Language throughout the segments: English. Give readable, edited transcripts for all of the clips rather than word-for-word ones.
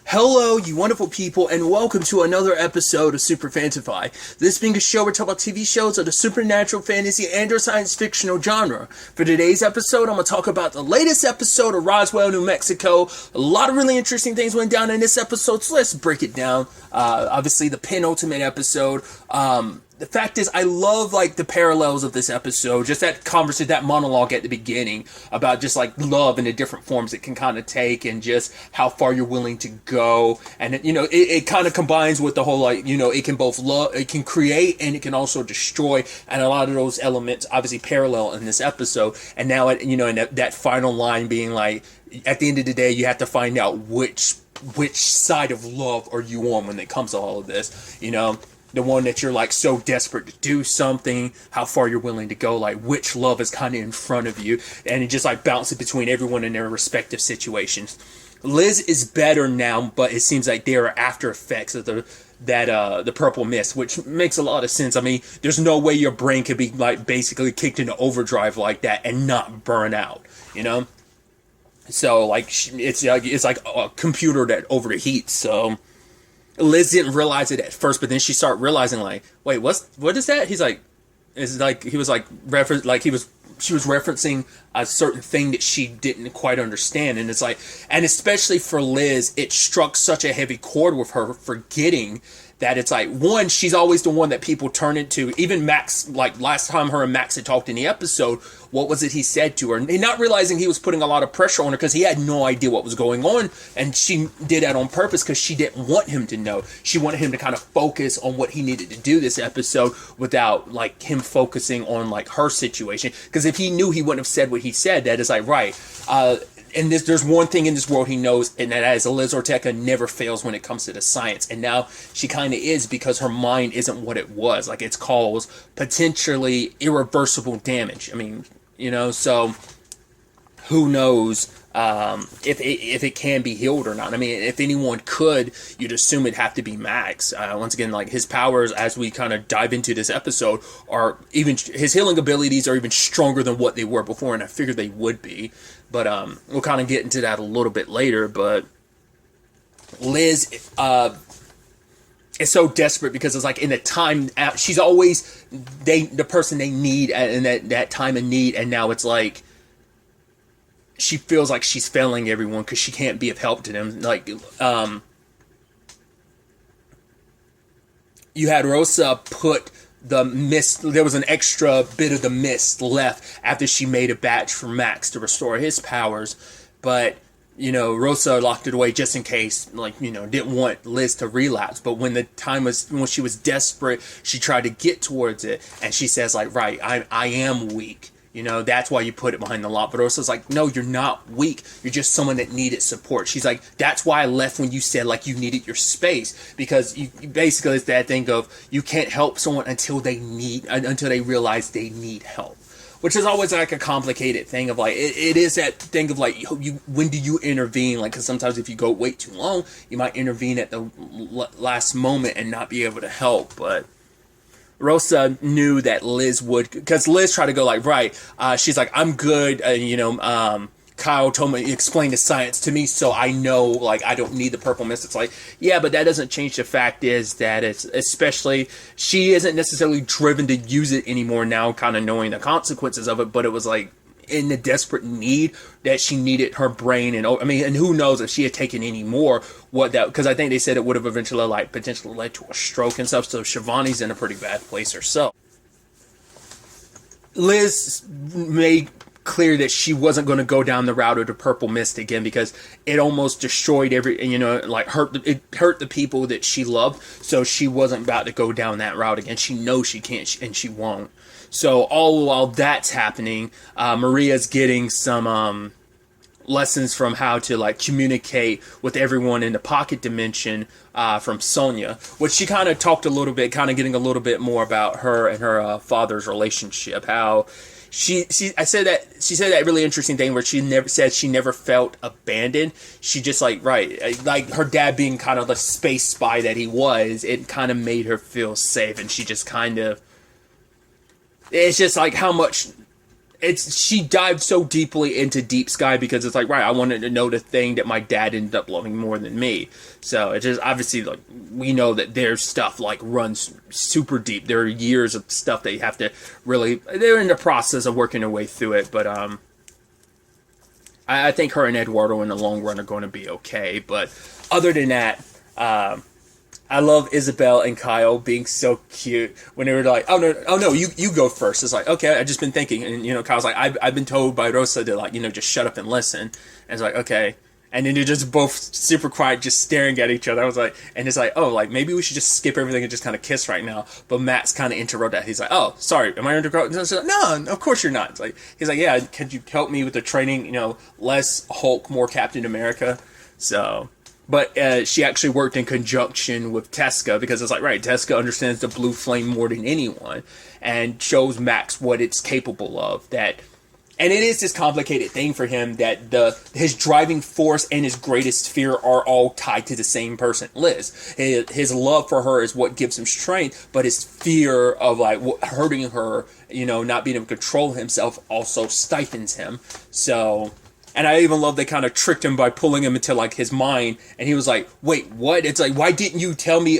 Hello, you wonderful people, and welcome to another episode of Super-Fanta-Fi. This being a show where we talk about TV shows of the supernatural, fantasy, and or science fictional genre. For today's episode, I'm going to talk about the latest episode of Roswell, New Mexico. A lot of really interesting things went down in this episode, so let's break it down. Obviously, the penultimate episode. The fact is, I love, the parallels of this episode. Just that conversation, that monologue at the beginning about just, love and the different forms it can kind of take and just how far you're willing to go. And, it kind of combines with the whole, it can both love, it can create and it can also destroy. And a lot of those elements obviously parallel in this episode. And now, in that final line being at the end of the day, you have to find out which side of love are you on when it comes to all of this, the one that you're so desperate to do something, how far you're willing to go, which love is kind of in front of you, and it just bounces between everyone in their respective situations. Liz is better now, but it seems like there are after effects of the purple mist, which makes a lot of sense. I mean, there's no way your brain could be basically kicked into overdrive like that and not burn out, So it's like a computer that overheats. So Liz didn't realize it at first, but then she started realizing, wait, what is that? He's she was referencing a certain thing that she didn't quite understand, and and especially for Liz, it struck such a heavy chord with her forgetting that it's one, she's always the one that people turn into. Even Max, last time her and Max had talked in the episode, what was it he said to her? And not realizing he was putting a lot of pressure on her because he had no idea what was going on. And she did that on purpose because she didn't want him to know. She wanted him to kind of focus on what he needed to do this episode without him focusing on her situation. Because if he knew, he wouldn't have said what he said. That is right. And there's one thing in this world he knows, and that is Liz Ortecha never fails when it comes to the science. And now she kind of is, because her mind isn't what it was. It's caused potentially irreversible damage. I mean, so who knows if it can be healed or not. I mean, if anyone could, you'd assume it'd have to be Max. Once again, his powers, as we kind of dive into this episode, are even, his healing abilities are even stronger than what they were before, and I figured they would be. But we'll kind of get into that a little bit later. But Liz is so desperate because it's in the time, she's always the person they need in that time of need, and now it's she feels like she's failing everyone because she can't be of help to them. You had Rosa put the mist, there was an extra bit of the mist left after she made a batch for Max to restore his powers, but Rosa locked it away just in case, didn't want Liz to relapse. But when she was desperate, she tried to get towards it, and she says right, I am weak. That's why you put it behind the lock. But Rosa's no, you're not weak. You're just someone that needed support. She's that's why I left when you said, you needed your space. Because you basically, it's that thing of, you can't help someone until they realize they need help. Which is always a complicated thing of it is that thing of when do you intervene? Because sometimes if you go wait too long, you might intervene at the last moment and not be able to help. But Rosa knew that Liz would, because Liz tried to go right. She's I'm good. Kyle explained the science to me, so I know I don't need the purple mist. It's yeah, but that doesn't change the fact is that it's, especially, she isn't necessarily driven to use it anymore now, kind of knowing the consequences of it. But it was in the desperate need that she needed her brain, and and who knows if she had taken any more, because I think they said it would have eventually potentially led to a stroke and stuff. So Shivani's in a pretty bad place herself. Liz made clear that she wasn't going to go down the route of the purple mist again, because it almost destroyed hurt the people that she loved. So she wasn't about to go down that route again. She knows she can't, and she won't. So all while that's happening, Maria's getting some lessons from how to communicate with everyone in the pocket dimension from Sonia, which she kind of talked a little bit, kind of getting a little bit more about her and her father's relationship. How she said that really interesting thing where she never felt abandoned. She just her dad being kind of the space spy that he was, it kind of made her feel safe, and she just kind of, it's just how much she dived so deeply into Deep Sky because it's like, right, I wanted to know the thing that my dad ended up loving more than me. So it's just obviously like we know that their stuff like runs super deep. There are years of stuff they have to really. They're in the process of working their way through it, but I think her and Eduardo in the long run are going to be okay. But other than that, I love Isabel and Kyle being so cute when they were like, oh no, you go first. It's like, okay, I've just been thinking. And, Kyle's like, I've been told by Rosa to, like, just shut up and listen. And it's like, okay. And then they're just both super quiet, just staring at each other. I was like, and it's like, oh, like, maybe we should just skip everything and just kind of kiss right now. But Max kind of interrupted that. He's like, oh, sorry, am I underground? Like, no, of course you're not. It's like, he's like, yeah, could you help me with the training? Less Hulk, more Captain America. So... But she actually worked in conjunction with Tesca because it's like, right, Tesca understands the blue flame more than anyone and shows Max what it's capable of. And it is this complicated thing for him that his driving force and his greatest fear are all tied to the same person, Liz. His love for her is what gives him strength, but his fear of like hurting her, not being able to control himself also stifles him. So... And I even love they kind of tricked him by pulling him into, like, his mind. And he was like, wait, what? It's like, why didn't you tell me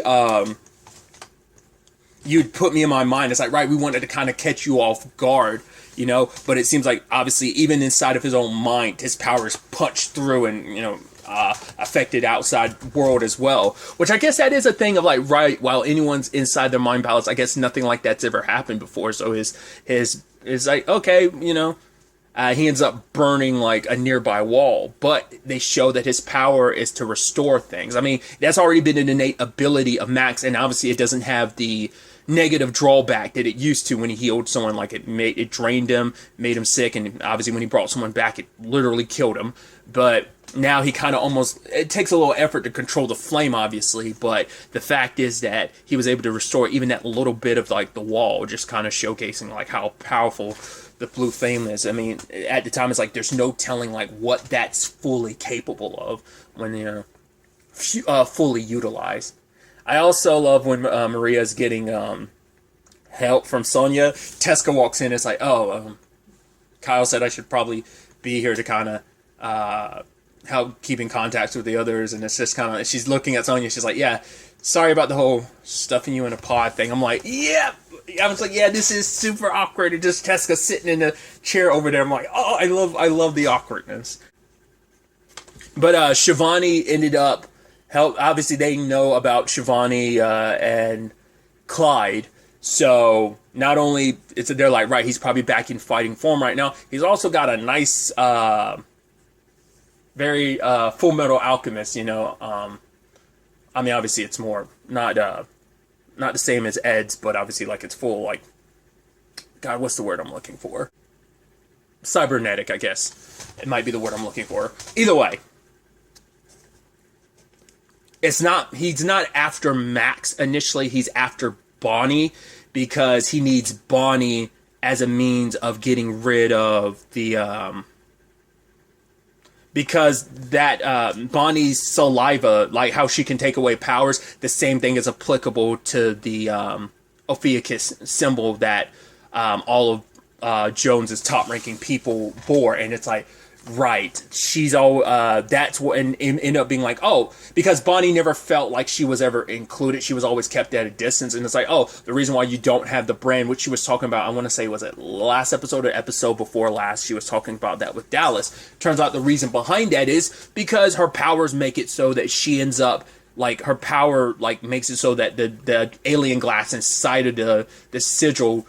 you'd put me in my mind? It's like, right, we wanted to kind of catch you off guard, But it seems like, obviously, even inside of his own mind, his powers punched through and, affected outside world as well. Which I guess that is a thing of, like, right, while anyone's inside their mind palace, I guess nothing like that's ever happened before. So his like, okay, he ends up burning like a nearby wall, but they show that his power is to restore things. I mean, that's already been an innate ability of Max, and obviously it doesn't have the negative drawback that it used to when he healed someone. Like it drained him, made him sick, and obviously when he brought someone back, it literally killed him. But now he kind of it takes a little effort to control the flame, obviously, but the fact is that he was able to restore even that little bit of like the wall, just kind of showcasing like how powerful the blue flame is. I mean, at the time, it's like there's no telling like what that's fully capable of when fully utilized. I also love when Maria's getting help from Sonya. Tesca walks in. It's like, Kyle said I should probably be here to kind of help keeping contacts with the others, and it's just kind of she's looking at Sonya. She's like, yeah, sorry about the whole stuffing you in a pod thing. I'm like, yeah. I was like, yeah, this is super awkward. And just Tesca sitting in the chair over there. I'm like, oh, I love the awkwardness. But Shivani ended up obviously they know about Shivani and Clyde. So not only they're like, right, he's probably back in fighting form right now. He's also got a nice, very Full Metal Alchemist. I mean, obviously it's more not the same as Ed's, but obviously, like, it's full, like, God, what's the word I'm looking for? Cybernetic, I guess. It might be the word I'm looking for. Either way. He's not after Max initially, he's after Bonnie, because he needs Bonnie as a means of getting rid of the, because that Bonnie's saliva, like how she can take away powers, the same thing is applicable to the Ophiuchus symbol that all of Jones's top-ranking people bore, and it's like, right, she's all that's what, and end up being like, oh, because Bonnie never felt like she was ever included, she was always kept at a distance, and it's like, oh, the reason why you don't have the brand, which she was talking about, I want to say, was it last episode or episode before last, she was talking about that with Dallas. Turns out the reason behind that is because her powers make it so that she ends up, like, her power, like, makes it so that the alien glass inside of the sigil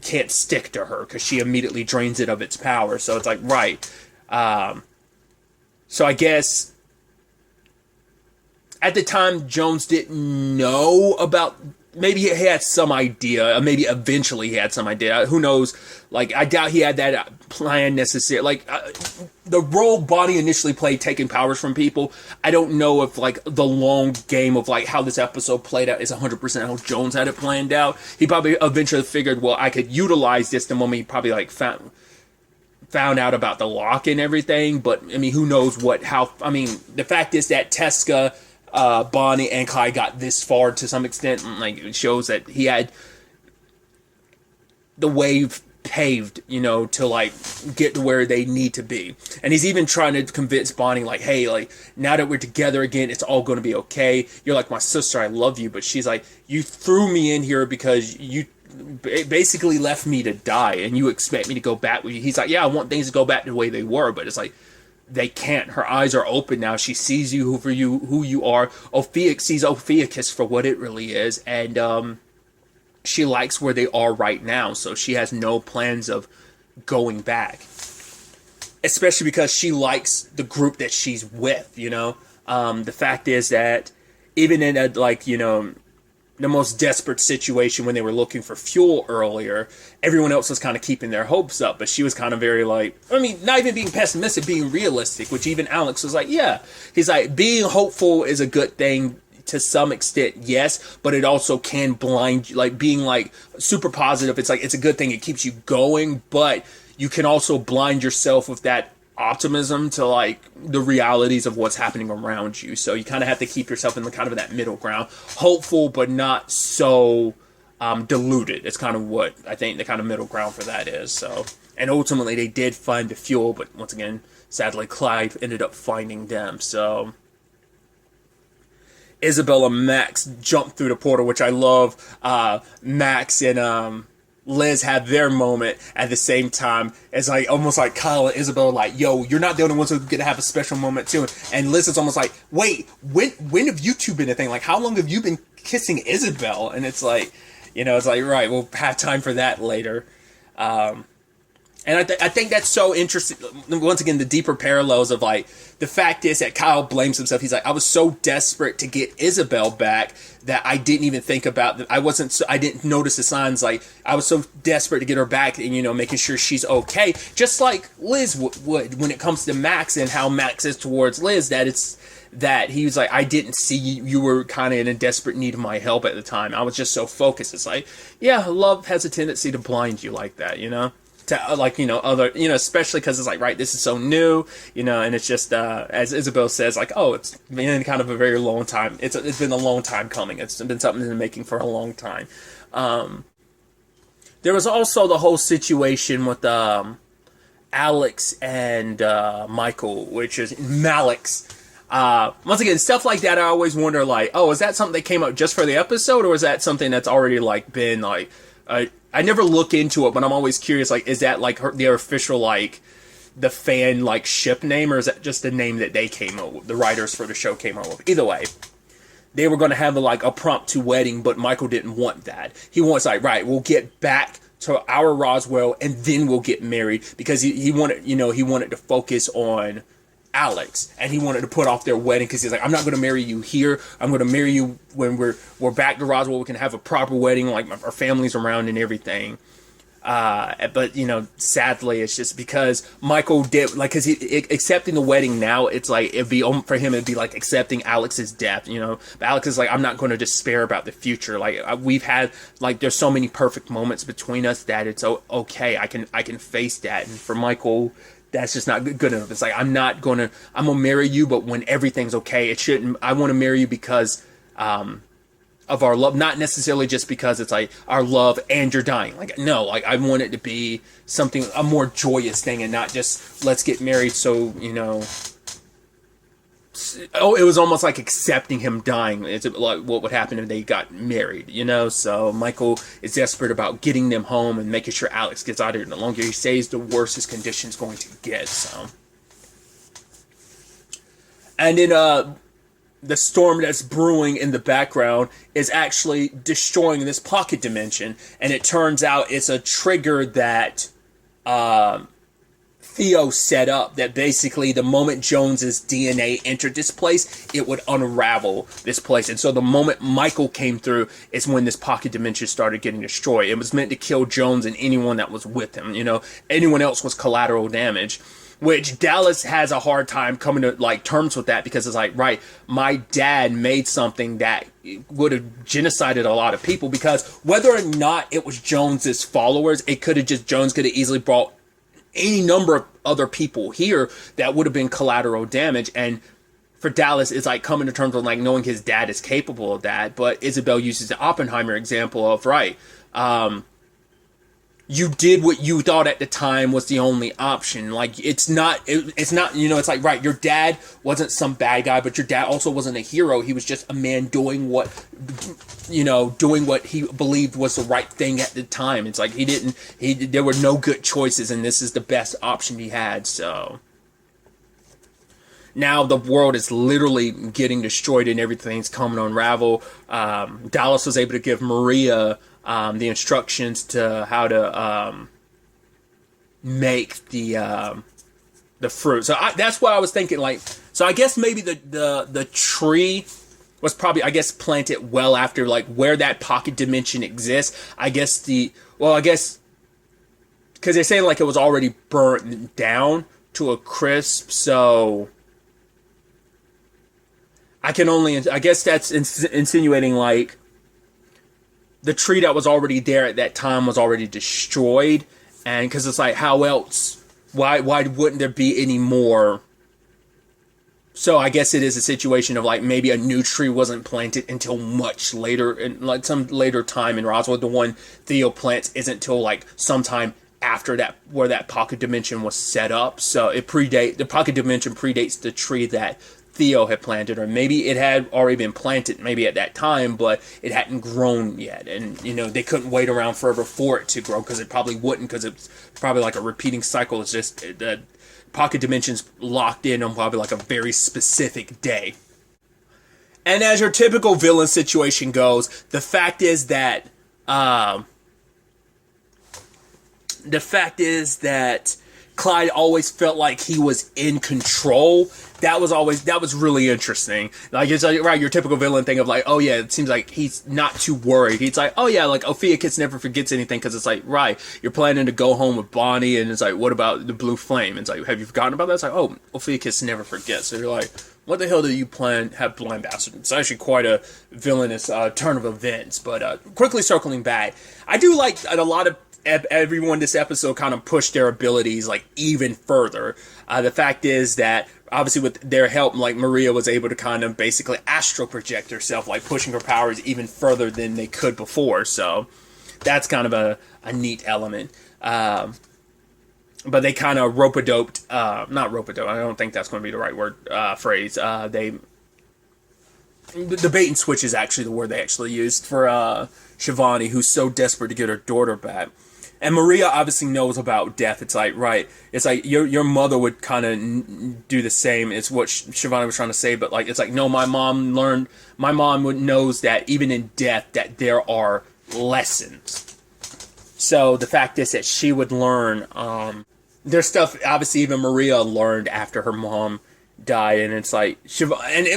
can't stick to her, because she immediately drains it of its power, so it's like, right. So I guess at the time Jones didn't know about, maybe he had some idea, maybe eventually he had some idea, who knows, like, I doubt he had that plan necessary, like, the role Bonnie initially played, taking powers from people, I don't know if, like, the long game of, like, how this episode played out is 100% how Jones had it planned out. He probably eventually figured, well, I could utilize this the moment he probably, like, found out about the lock and everything, but, I mean, who knows the fact is that Tesca, Bonnie, and Kai got this far to some extent, like, it shows that he had the wave paved, you know, to like get to where they need to be. And he's even trying to convince Bonnie, like, hey, like, now that we're together again, it's all going to be okay. You're like my sister, I love you. But she's like, you threw me in here because you basically left me to die, and you expect me to go back with you. He's like, yeah, I want things to go back to the way they were, but it's like, they can't. Her eyes are open now. She sees you for who you are. Ophiuchus sees Ophiuchus for what it really is, and she likes where they are right now, so she has no plans of going back. Especially because she likes the group that she's with, you know? The fact is that even in a, like, you know, the most desperate situation when they were looking for fuel earlier, everyone else was kind of keeping their hopes up, but she was kind of very like, I mean, not even being pessimistic, being realistic, which even Alex was like, yeah. He's like, being hopeful is a good thing to some extent, yes, but it also can blind you. Like, being like super positive, it's like, it's a good thing, it keeps you going, but you can also blind yourself with that optimism to like the realities of what's happening around you. So you kind of have to keep yourself in the kind of that middle ground, hopeful but not so diluted. It's kind of what I think the kind of middle ground for that is. So, and ultimately they did find the fuel, but once again, sadly, Clive ended up finding them. So Isabel and Max jump through the portal, which I love. Max and Liz have their moment at the same time. It's like almost like Kyle and Isabel are like, yo, you're not the only ones who are gonna have a special moment too. And Liz is almost like, wait, when have you two been a thing? Like, how long have you been kissing Isabel? And it's like, you know, it's like, right, we'll have time for that later. And I think that's so interesting. Once again, the deeper parallels of like, the fact is that Kyle blames himself. He's like, I was so desperate to get Isabel back that I didn't even think about that. I didn't notice the signs. Like, I was so desperate to get her back and, you know, making sure she's okay. Just like Liz would when it comes to Max and how Max is towards Liz, that he was like, I didn't see you were kind of in a desperate need of my help at the time. I was just so focused. It's like, yeah, love has a tendency to blind you like that, you know? To, like, you know, other, you know, especially because it's like, right, this is so new, you know, and it's just, as Isabel says, like, oh, it's been kind of a very long time. It's been a long time coming. It's been something in the making for a long time. There was also the whole situation with Alex and Michael, which is Malix. Once again, stuff like that, I always wonder, like, oh, is that something that came up just for the episode, or is that something that's already, like, been, like, I never look into it, but I'm always curious, like, is that, like, their official, like, the fan, like, ship name, or is that just the name that they came up with, the writers for the show came up with? Either way, they were going to have, like, a prompt wedding, but Michael didn't want that. He wants, like, right, we'll get back to our Roswell, and then we'll get married, because he wanted, you know, he wanted to focus on Alex, and he wanted to put off their wedding because he's like, I'm not going to marry you here. I'm going to marry you when we're back to Roswell. We can have a proper wedding, like our family's around and everything. But you know, sadly, it's just because Michael did, like, because he accepting the wedding now, it's like for him it'd be like accepting Alex's death. You know, but Alex is like, I'm not going to despair about the future. Like, we've had, like, there's so many perfect moments between us that it's okay. I can face that. And for Michael, that's just not good enough. It's like, I'm gonna marry you, but when everything's okay, I want to marry you because of our love, not necessarily just because it's like our love and you're dying. Like, no, like, I want it to be something, a more joyous thing, and not just let's get married. So, you know, it was almost like accepting him dying. It's like what would happen if they got married, you know? So Michael is desperate about getting them home and making sure Alex gets out of here. The longer he stays, the worse his condition's going to get. So, and then the storm that's brewing in the background is actually destroying this pocket dimension, and it turns out it's a trigger that Theo set up, that basically the moment Jones's DNA entered this place, it would unravel this place. And so the moment Michael came through is when this pocket dimension started getting destroyed. It was meant to kill Jones and anyone that was with him. You know, anyone else was collateral damage, which Dallas has a hard time coming to, like, terms with that, because it's like, right, my dad made something that would have genocided a lot of people, because whether or not it was Jones's followers, Jones could have easily brought any number of other people here that would have been collateral damage. And for Dallas, it's like coming to terms with, like, knowing his dad is capable of that. But Isabel uses the Oppenheimer example of, right, you did what you thought at the time was the only option. Like, it's not, it's not, it's like, right, your dad wasn't some bad guy, but your dad also wasn't a hero. He was just a man doing what he believed was the right thing at the time. It's like, there were no good choices, and this is the best option he had, so. Now the world is literally getting destroyed and everything's coming to unravel. Dallas was able to give Maria the instructions to how to make the fruit. So that's what I was thinking. Like, so I guess maybe the tree was probably, I guess, planted well after, like, where that pocket dimension exists. I guess because they're saying like it was already burnt down to a crisp. So I guess that's insinuating like the tree that was already there at that time was already destroyed, and because it's like, how else? Why wouldn't there be any more? So I guess it is a situation of like maybe a new tree wasn't planted until much later, in like some later time in Roswell. The one Theo plants isn't until like sometime after that, where that pocket dimension was set up. So the pocket dimension predates the tree that Theo had planted, or maybe it had already been planted maybe at that time, but it hadn't grown yet, and they couldn't wait around forever for it to grow, because it probably wouldn't, because it's probably like a repeating cycle. It's just the pocket dimensions locked in on probably like a very specific day. And as your typical villain situation goes, the fact is that Clyde always felt like he was in control. That was really interesting. Like, it's like, right, your typical villain thing of like, oh yeah, it seems like he's not too worried. He's like, oh yeah, like Ophiuchus never forgets anything, because it's like, right, you're planning to go home with Bonnie, and it's like, what about the blue flame? It's like, have you forgotten about that? It's like, oh, Ophiuchus never forgets. So you're like, what the hell do you have Blind Bastard? It's actually quite a villainous turn of events. But quickly circling back, I do like a lot of everyone this episode kind of pushed their abilities like even further. The fact is that obviously with their help, like, Maria was able to kind of basically astral project herself, like pushing her powers even further than they could before. So that's kind of a neat element. But they kind of rope-a-doped, not rope-a-dope, I don't think that's going to be the right phrase. The bait and switch is actually the word they actually used for Shivani, who's so desperate to get her daughter back. And Maria obviously knows about death. It's like, right, it's like your mother would kind of do the same. It's what Shivani was trying to say, but like, it's like, no, my mom knows that even in death that there are lessons. So the fact is that she would learn, there's stuff obviously even Maria learned after her mom died, and it's like,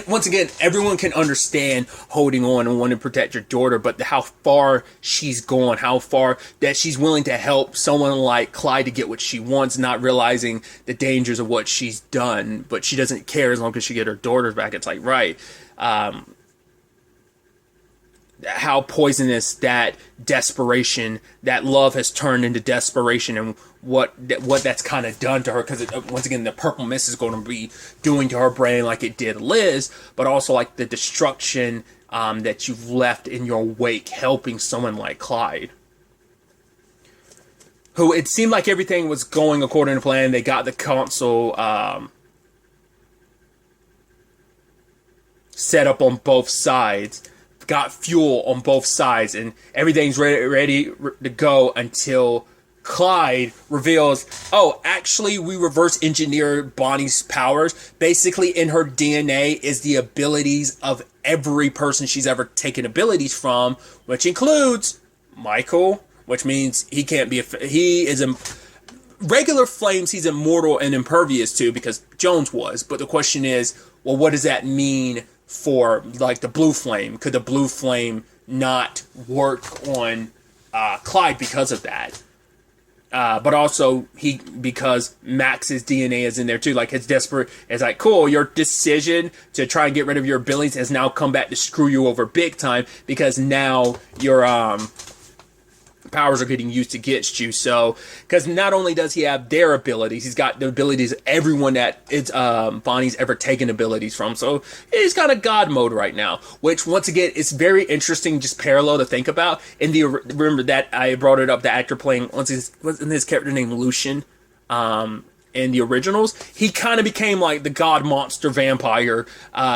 once again, everyone can understand holding on and wanting to protect your daughter, but how far she's gone, how far that she's willing to help someone like Clyde to get what she wants, not realizing the dangers of what she's done, but she doesn't care as long as she get her daughter back. It's like, right, how poisonous that desperation, that love has turned into desperation, and what that's kind of done to her, because once again, the purple mist is going to be doing to her brain like it did Liz, but also like the destruction that you've left in your wake helping someone like Clyde, who it seemed like everything was going according to plan. They got the console set up on both sides, got fuel on both sides, and everything's ready to go until Clyde reveals, oh, actually, we reverse engineered Bonnie's powers. Basically, in her DNA is the abilities of every person she's ever taken abilities from, which includes Michael, which means he can't be regular flames he's immortal and impervious to, because Jones was. But the question is, well, what does that mean for, like, the blue flame? Could the blue flame not work on Clyde because of that? But also because Max's DNA is in there too. Like, his desperate, it's like, cool, your decision to try and get rid of your abilities has now come back to screw you over big time, because now your powers are getting used against you. So, because not only does he have their abilities, he's got the abilities of everyone that it's Bonnie's ever taken abilities from. So he's got a god mode right now, which once again is very interesting, just parallel to think about. Remember that I brought it up, the actor playing wasn't his character named Lucian, in the originals, he kind of became like the god monster vampire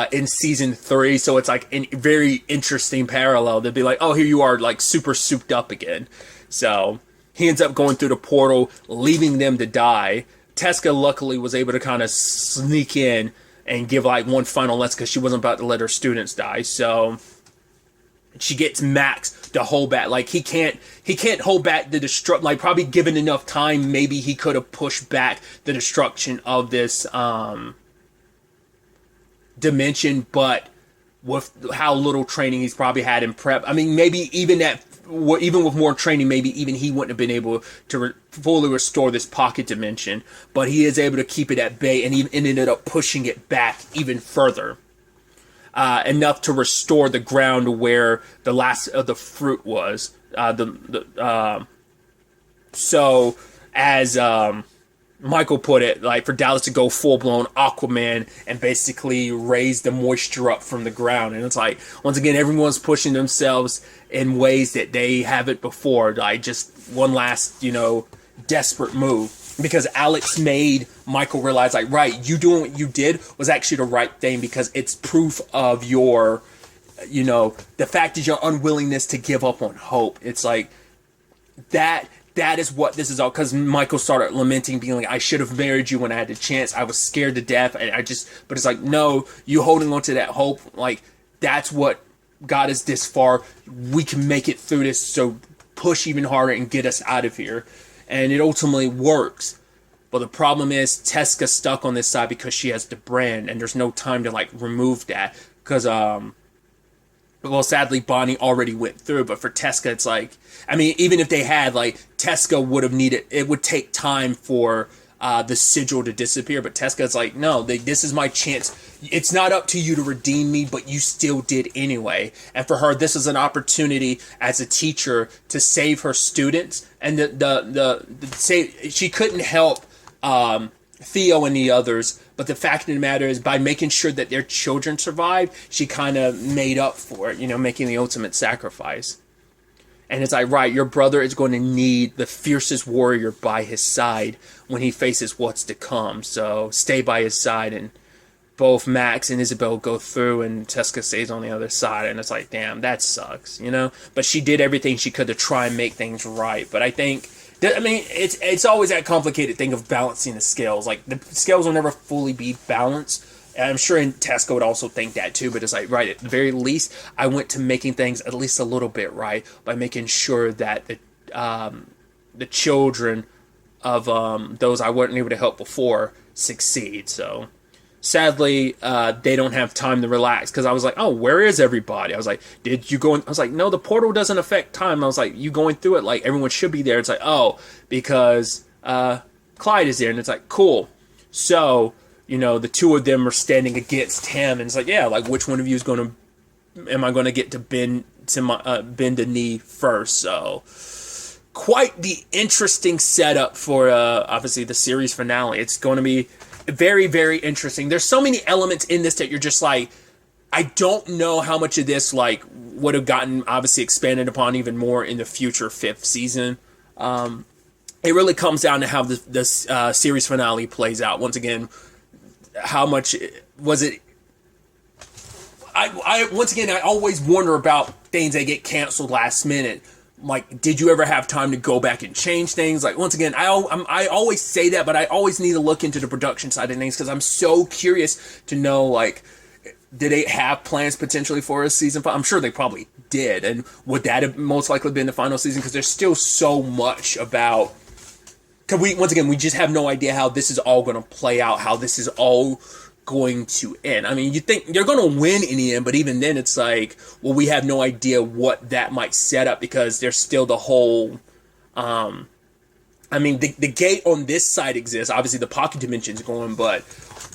in season 3. So it's like a very interesting parallel to be like, oh, here you are, like super souped up again. So he ends up going through the portal, leaving them to die. Teska luckily was able to kind of sneak in and give like one final lesson because she wasn't about to let her students die. So she gets Max to hold back. Like he can't hold back the destruct. Like probably given enough time, maybe he could have pushed back the destruction of this dimension. But with how little training he's probably had in prep, I mean, maybe even with more training, maybe even he wouldn't have been able to fully restore this pocket dimension. But he is able to keep it at bay, and he ended up pushing it back even further. Enough to restore the ground where the last of the fruit was. So, as Michael put it, like for Dallas to go full-blown Aquaman and basically raise the moisture up from the ground. And it's like, once again, everyone's pushing themselves in ways that they haven't before. Like just one last, desperate move. Because Alex made Michael realize, like, right, you doing what you did was actually the right thing because it's proof of your, the fact is your unwillingness to give up on hope. It's like, that is what this is all, because Michael started lamenting, being like, I should have married you when I had the chance. I was scared to death, and but it's like, no, you holding on to that hope, like, that's what got us this far. We can make it through this, so push even harder and get us out of here. And it ultimately works. But the problem is Teska's stuck on this side because she has the brand, and there's no time to like remove that. Because sadly Bonnie already went through, but for Teska it's like, I mean, even if they had, like, Teska would have needed, it would take time for the sigil to disappear, but Teska's like, no, this is my chance. It's not up to you to redeem me, but you still did anyway. And for her, this is an opportunity as a teacher to save her students. And she couldn't help Theo and the others, but the fact of the matter is, by making sure that their children survived, she kind of made up for it, making the ultimate sacrifice. And it's like, right, your brother is going to need the fiercest warrior by his side when he faces what's to come. So stay by his side. And both Max and Isabel go through, and Teska stays on the other side. And it's like, damn, that sucks, But she did everything she could to try and make things right. But I think, it's always that complicated thing of balancing the scales. Like, the scales will never fully be balanced. And I'm sure Teska would also think that too, but it's like, right, at the very least, I went to making things at least a little bit right by making sure that the children of those I wasn't able to help before succeed. So sadly, they don't have time to relax, because I was like, oh, where is everybody? I was like, did you go in? I was like, no, the portal doesn't affect time. I was like, you going through it, like, everyone should be there. It's like, oh, because Clyde is there. And it's like, cool. So, the two of them are standing against him, and it's like, yeah, like, which one of you am I going to get to bend the knee first? So, quite the interesting setup for, obviously, the series finale. It's going to be very, very interesting. There's so many elements in this that you're just like, I don't know how much of this, like, would have gotten, obviously, expanded upon even more in the future 5th season. It really comes down to how this series finale plays out. Once again, how much was it? I once again, I always wonder about things that get canceled last minute. Like, did you ever have time to go back and change things? Like, once again, I always say that, but I always need to look into the production side of things, because I'm so curious to know, like, did they have plans potentially for a season 5? I'm sure they probably did. And would that have most likely been the final season? Because there's still so much about... Because we just have no idea how this is all going to play out, how this is all going to end. I mean, you think they're going to win in the end, but even then it's like, well, we have no idea what that might set up, because there's still the whole... the gate on this side exists. Obviously, the pocket dimension's going, but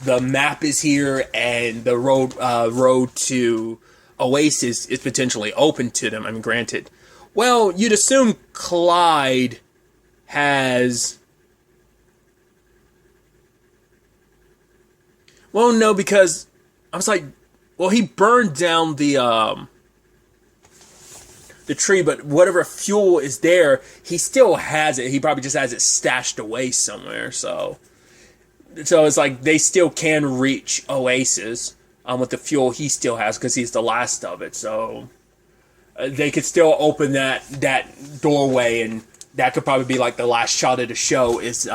the map is here, and the road to Oasis is potentially open to them. I mean, granted, Well, you'd assume Clyde has... Well, no, because I was like, well, he burned down the tree, but whatever fuel is there, he still has it. He probably just has it stashed away somewhere. So it's like they still can reach Oasis with the fuel he still has because he's the last of it. So they could still open that doorway, and that could probably be like the last shot of the show is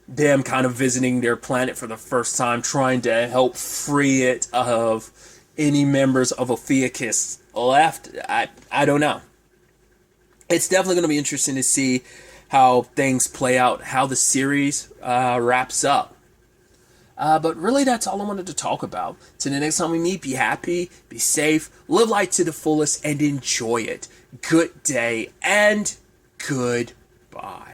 them kind of visiting their planet for the first time, trying to help free it of any members of Ophiuchus left. I don't know. It's definitely going to be interesting to see how things play out, how the series wraps up. But really, that's all I wanted to talk about. Till the next time we meet, be happy, be safe, live life to the fullest, and enjoy it. Good day, and goodbye.